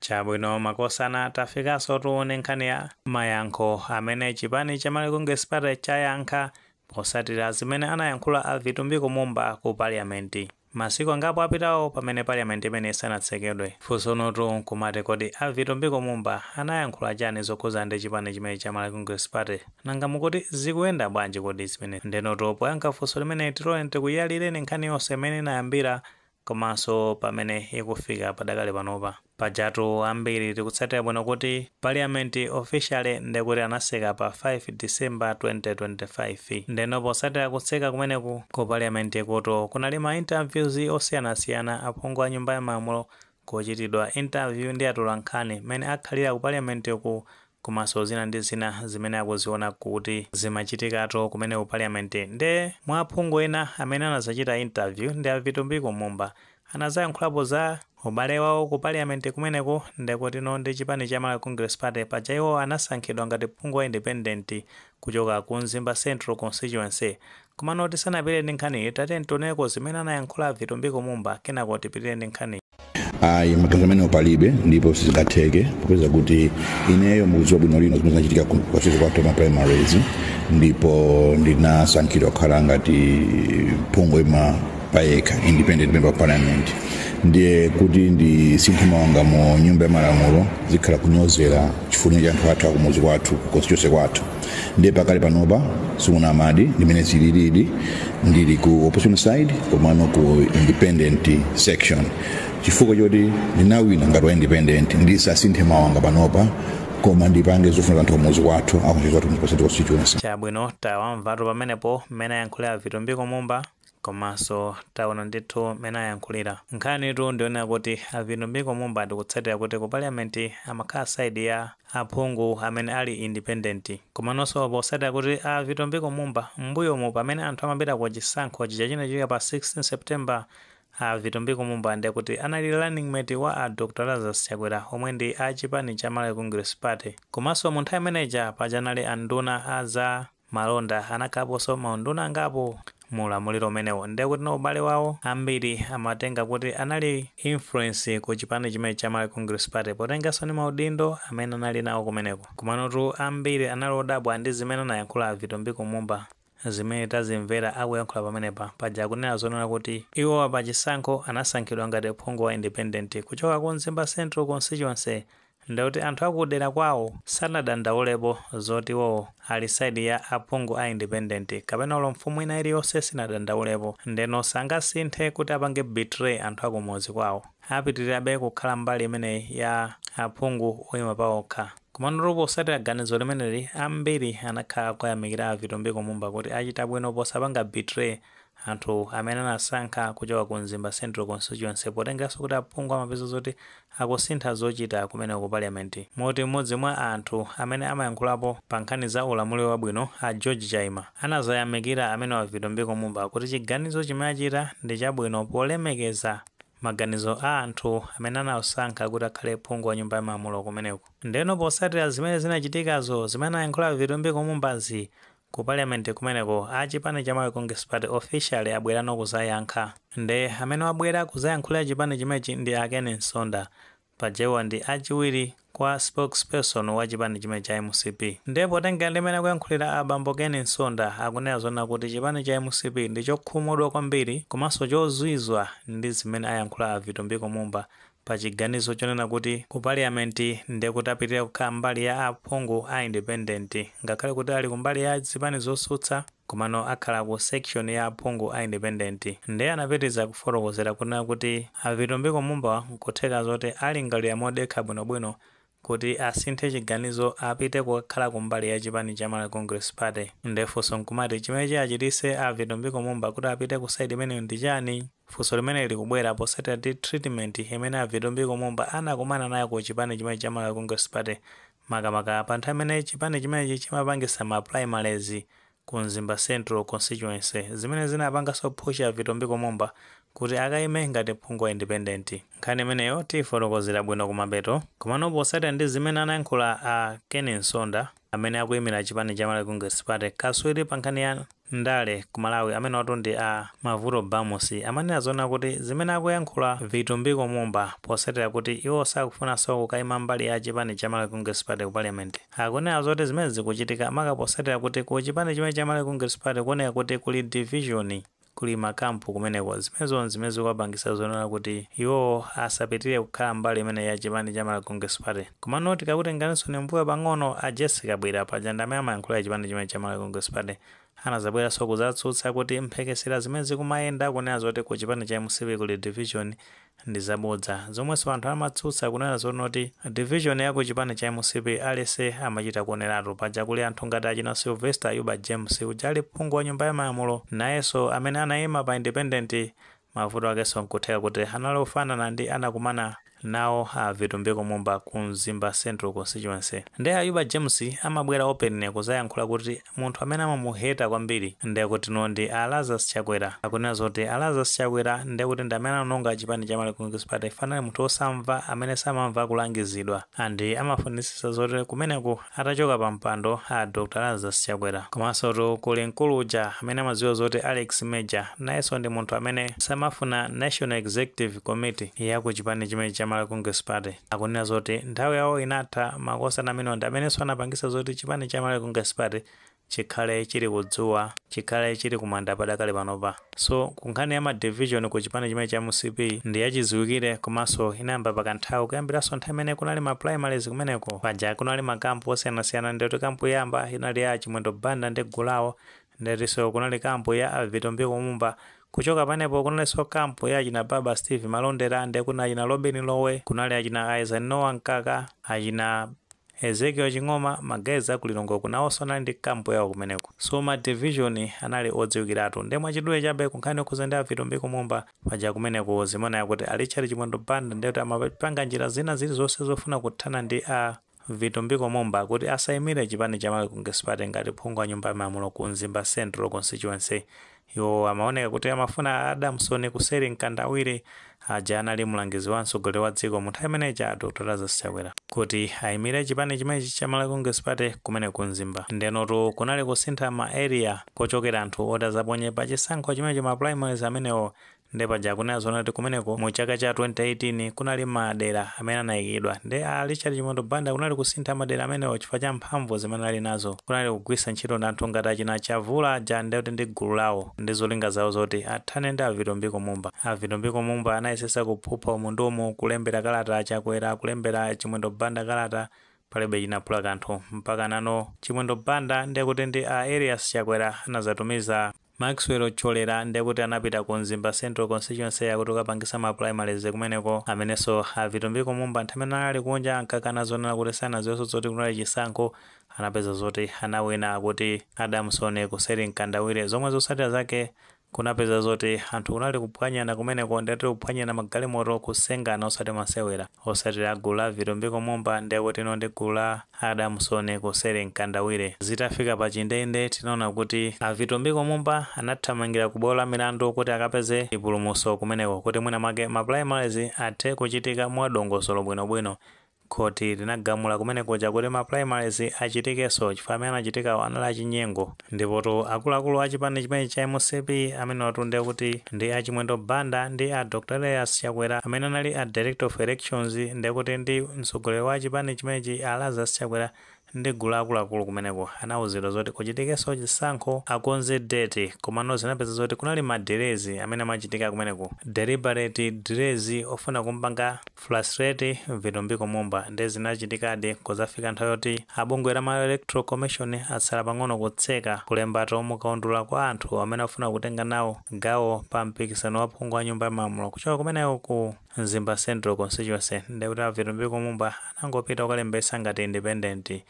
Chabwino makosana tafikaso tuone nkhani ya mayankho amene chipani cha Malawi Congress Party chayankha posatira zimene anayankhula a Vitumbiko Mumba ku parliament. Masiku angapo apitawo pamene parliament imene isanatsekedwe. Funsonotu kumati kodi a Vitumbiko Mumba anayankhula chani zokhuza ndi chipani chimene cha Malawi Congress Party. Nanga mukuti zikuyenda bwanji kodi zimene. Ndenoto poyankha funso limene tilole tikuyalireni nkhani yonse imene inayambira komanso pamene ikufika padakali panopa. Pajatu ambiri tikutsatira bwino kuti parliament officially ndekuti anaseka pa 5 December 2025. Ndeno posatira kutseka kumeneku ku parliament kuto kunali ma interviews osiyanasiyana aphungu a nyumba ya malamulo kuchitidwa interview ndi atolankhani mene akhalira ku parliament komanso zina ndi zina zimene akuziona kuti zimachitikatu kumene ku parliament. Nde mwa aphungu ena amene anazachita interview ndi a Vitumbiko Mumba anazayankhulapo za ubale wawo ku parliament kumeneko ndekuti ndi chipani cha Malawi Congress Party paja iwo anasankhidwa ngati phungu wa independent kuchoka ku Mzimba Central Constituency. Komano tisanapite ndi nkhani tate ntoneko zimene anayankhula Vitumbiko Mumba kenako tipitire ndi nkhani. Maganizo amene palibe ndipo sizingatheke popeza kuti ineyo mukudziwa bwino lino zimene zinachitika kwa chizo kwa Toma primaries ndipo ndinasankhidwa kukhala ngati phungu ima payekha independent member of parliament. Ndiye kuti ndisinthe mawanga mu nyumba ya malamulo zikhala kunyozera chifuniro cha anthu athu akumuzi kwathu constituency kwathu. Ndiye pakali panopa Sunguna Amadi ndimene zililidi ndili ku opposition side komano ku independent section. Chifukwa choti ndinawina ngati wa independent ndisasinthe mawanga panopa koma ndipange zofuna anthu akumuzi kwathu akuchiza watu mu constituency. Chabwino tawamvatu pamenepo mmene ayankhulira Vitumbiko Mumba komanso taona ndithu mene ayankhulira. Nkhanitu ndiona kuti a Vitumbiko Mumba ndikutsatira kuti ku parliament amakhala side ya aphungu amene ali independent. Komanso posatira kuti a Vitumbiko Mumba mbuyomu pamene anthu amapita ku chisankho chinachitika pa 16 September a Vitumbiko Mumba ndiye kuti anali running mate wa a Dr. Lazarus Chakwera omwe ndi a chipani cha Malawi Congress Party. Komanso mu nthawi imeneja pajanali anduna a za malonda anakhaponso maunduna angapo mulamuliro umenewo. Ndiye kuti ubale wawo ambiri amatenga kuti anali influence ku chipani chimene cha Malawi Congress Party potenganso ni maudindo amene anali nawo kumeneko. Komanotu ambiri anali odabwa ndi zimene anayankhula Vitumbiko Mumba zimene tazimvera akuyankhula pamenepa paja kunena zonena kuti iwo pa chisankho anasankhidwa ngati phungu wa independent kuchoka ku Mzimba Central Constituency. Ndekuti anthu akudera kwawo sanadandaulepo zoti iwo ali side ya aphungu a independent kapena ulo mfumu ina iliyonse sinadandaulepo. Ndeno sangasinthe kuti apange betray anthu akumuzi kwawo, apitirirabe kukhala mbali imene ya aphungu oyima pawokha. Komano posatira ganizo limeneli ambiri anakhala kuyamikira a Vitumbiko Mumba kuti achita bwino posapanga betray anthu amene anasankha kuchoka ku Mzimba Central Constituency potenganso kuti aphungu amapeza zoti akusintha zochita kumene ku parliament. Moti mmodzi mwa anthu amene amayankhulapo pa nkhani za ulamuliro wabwino a George Chaima anazayamikira amene wa Vitumbiko Mumba kuti chiganizo chimene achita ndi chabwino polemekeza maganizo a anthu amene anasankha kuti akhale phungu wa nyumba ya malamulo kumeneko. Ndeno posatira zimene zinachitikazo zimene ayankhula Vitumbiko Mumbazi ku parliament kumeneko a chipani cha Malawi Congress Party officially abwerano kuzayankha. Nde amene wabwera kuzayankhulira chipani chimenechi ndi a Ken Nsonda pajewa ndi achiwiri kwa spokesperson wa chipani chimene cha MCP. Ndipo tenga ndimene kuyankhulira abambo Ken Nsonda akunena zona kuti chipani cha MCP ndi chokhumudwa kwambiri komanso chozwizwa ndi zimene ayankhula a Vitumbiko Mumba pa chiganizo chonena kuti ku parliament ndiye kuti apitire kukhala mbali ya aphungu a independent ngakhale kuti ali kumbali ya zipani zosutsa komano akhala ku section ya aphungu a independent. Ndiye anapitiriza kufotokozera kunena kuti a Vitumbiko Mumba kutheka zoti ali ngalira modekha bwinobwino kuti asinthe chiganizo apite kukhala kumbali ya chipani cha Malawi Congress Party. Ndefunso nkumati chimene achitise a Vitumbiko Mumba kuti apite ku side imeneyo ndi chani. Funso limene likubwera posatira ndi treatment imene a Vitumbiko Mumba anakumana nayo ku chipani chimene cha Malawi Congress Party makamaka pa nthawi imene chipani chimenechi chimapangisa ma primaries ku Mzimba Central Constituency zimene zinapanganso phusha Vitumbiko Mumba kuti akayime ngati phungu wa independent. Nkhani imeneyo tifotokozera bwino kumapeto komano posatira ndi zimene anayankhula a Ken Nsonda amene akuyimira chipani cha Malawi Congress Party kaswiri pa nkhani ya Ndale ku Malawi amene watundi a Mavuto Bamusi amanena zona kuti zimene akuyankhula Vitumbiko Mumba posatira kuti iwo sakufunanso kukayima mbali ya chipani cha Malawi Congress Party ku parliament. Akunena zoti zimene zikuchitika maka posatira kuti ku chipani chimene cha Malawi Congress Party kuoneka kuti kuli division, kuli makampu kumeneko zimene zikupangisa zonena kuti iwo asapitire kukhala mbali imene ya chipani cha Malawi Congress Party. Komano tikakutenganiso ni mbuyo pang'ono a Jessica Bwira paja ndamene amayankhula chipani chimene cha Malawi Congress Party anazabweranso kuzatsutsa kuti mphekesera zimene zikumayenda kunena zoti ku chipani cha MCP kuli division ndi zabodza, zomwenso anthu amatsutsa kunena zonoti division ya ku chipani cha MCP alese amachita kuoneratu paja kuli anthu ngati achina Sylvester Ayuba James ujali phungu wa nyumba ya malamulo nayenso amene anayima pa independent mavuto akenso nkutheka kuti anali ofanana ndi anakumana nawo a Vitumbiko Mumba ku Mzimba Central Constituency. Ndi Ayuba James amabwera open kuzayankhula kuti munthu amene amamuheta kwambiri ndi kuti ndi Lazarus Chakwera. Akunena zoti Lazarus Chakwera ndi kuti ndi amene anonga chipani cha Malawi Congress Party fanali munthu osamva amene samamva kulangizidwa andi amafunisisa zoti kumeneku atachoka pa mpando a Dr. Lazarus Chakwera. Komanso kuli mkuluja amene amadziwa zoti Alex Major nayenso ndi munthu amene samafuna National Executive Committee ya ku chipani chimene cha Malawi Congress Party. Akunena zoti nthawi yawo inatha makosana amene ndi amenenso anapangisa zoti chipani cha Malawi Congress Party chikhale chili kudzuwa, chikhale chili kumanda padakale panopa. So kunkhani ya division ku chipani chimene cha MCP ndi yachidziwikire komanso inayamba pakanthawi kuyambiranso nthawi imene kunali ma primaries kumeneko paja kunali makampu osiyanasiyana ndiyoti kampu yamba inali ya Chimwendo Banda ndi Gulawo nditinso kunali kampu ya Vitumbiko Mumba. Kuchoka panepo kunalenso kampu ya achina Baba Steve Malondera ndi kuna achina Robin Lowe, kunali achina Isaac Noah Nkaka, achina Ezekiel Ching'oma Mageza kulilongo kunawonso nali ndi kampu yawo kumeneko. So ma division anali odziwikiratu ndi mwachidule chabe kunkhani okhuza Vitumbiko Mumba paja kumeneko zimene yakuti alichali Chimwendo Banda ndi kuti amapanga njira zina zilizonse zofuna kuthana ndi a Vitumbiko Mumba kuti asayimire chipani cha Malawi Congress Party ngati phungu wa nyumba ya malamulo ku Mzimba Central Constituency. Iwo amaoneka kuti amafuna Adamson kuseri mkandawire aja anali mlangizi wa mtsogoleri wa dziko mu nthawi imeneyi cha Dr. Lazarus Chakwera kuti ayimire chipani chimenechi cha Malawi Congress Party kumene ku Mzimba. Ndenotu kunali kusintha ma area kochokera anthu oti azaponye pa chisankho chimenechi ma primaries amenewo ndi paja kunena zonati kumeneko mu chaka cha 2018 kunali madera amene anayikidwa ndi Richard Chimwendo Banda kunali kusintha madera amenewo chifukwa cha mphamvu zimene ali nazo. Kunali kugwisa ntchito ndi anthu ngati achina Chavula ja ndekuti ndi gulu lawo ndi zolinga zawo zoti athane ndi Vitumbiko Mumba. Vitumbiko Mumba anayesesa kuphupha umundumu kulembera kalata Chakwera, kulembera Chimwendo Banda kalata palibe chinaphula kanthu mpaka nano Chimwendo Banda ndekuti ndi Elias Chakwera anazatumiza Maxwell Cholera ndekuti anapita ku Mzimba Central Constituency yakuti ukapangisa ma primaries kumeneko amenenso Vitumbiko Mumba nthawi imene ali kunja ankakana zonena kuti sanaziwenso zoti kunali chisankho anapeza zoti anawina kuti Adamson kuseri mkandawire zomwe zotsatira zake kunapeza zoti anthu kunali kuphwanyana kumeneko ndeti kuphwanyana magalimoto kusengana osati masewera osatira gulu la Vitumbiko Mumba ndekuti ndi gulu la Adamson kuseri mkandawire. Zitafika pa chindende tinaona kuti Vitumbiko Mumba anathamangira ku bwalo la milandu kuti akapeze chipulumutso kumeneko kuti mwina make ma primaries athe kuchitika mwadongosolo bwinobwino. Koti linagamula kumeneko chakuti ma primaries achitikenso chifukwa amene anachitika anali achinyengo ndipo akuluakulu a chipani chimene cha MCP amene watunde kuti ndi a Chimwendo Banda ndi a Dr. Elias Chakwera amene anali a Director of Elections ndekuti ndi mtsogoleri wa chipani chimenechi a Lazarus Chakwera ndi gulu akuluakulu kumeneko anawuzidwa zoti kuchitikenso chisankho akonze date komano zinapeza zoti kunali madelezi amene amachitika kumeneko deliberate delays ofuna kumpanga frustrate Vitumbiko Mumba ndi zinachitikadi kozafika nthawi yoti abungwe la ma Electoral Commission atsala pang'ono kutseka kulembata mukaundula kwa anthu amene afuna kutenga nawo gawo pa mpikisano wa phungu wa nyumba ya malamulo kuchoka kumeneko ku Mzimba Central Constituency ndekuti Vitumbiko Mumba anangopita kukalembesa ngati independent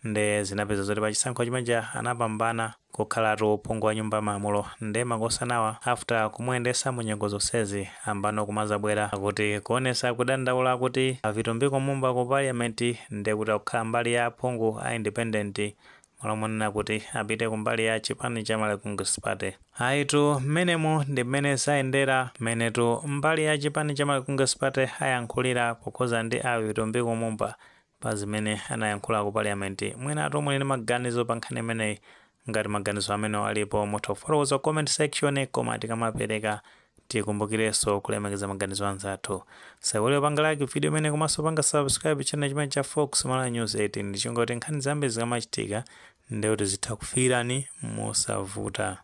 ndi zinapeza zoti pa chisankho chimenechi anapambana kukhalatu phungu wa nyumba ya malamulo ndi makosanawa after kumuyendesa mu nyengo zonsezi ambano kumazabwera kuti kuonesa kudandaula kuti Vitumbiko Mumba ku parliament ndikuti akukhala mbali ya phungu a independent malamonena kuti apite kumbali ya chipani cha Malawi Congress Party. Aitu mmenemu ndi mmene sayendera mmenetu mbali ya chipani cha Malawi Congress Party ayankhulira pokhoza ndi Vitumbiko Mumba pa zimene anayankhula ku parliament. Mwinatu muli ndi maganizo pa nkhani imeneyi ngati maganizo amene alipo mutha kufotokoza comment section, koma tikamapereka tikumbukirenso kulemekeza maganizo anzathu. Musaiwale panga like video imene komanso panga subscribe channel chimene cha Fox Malawi News 18 ndichonga kuti nkhani zambiri zikamachitika ndiye kuti zitha kufikirani mosavuta.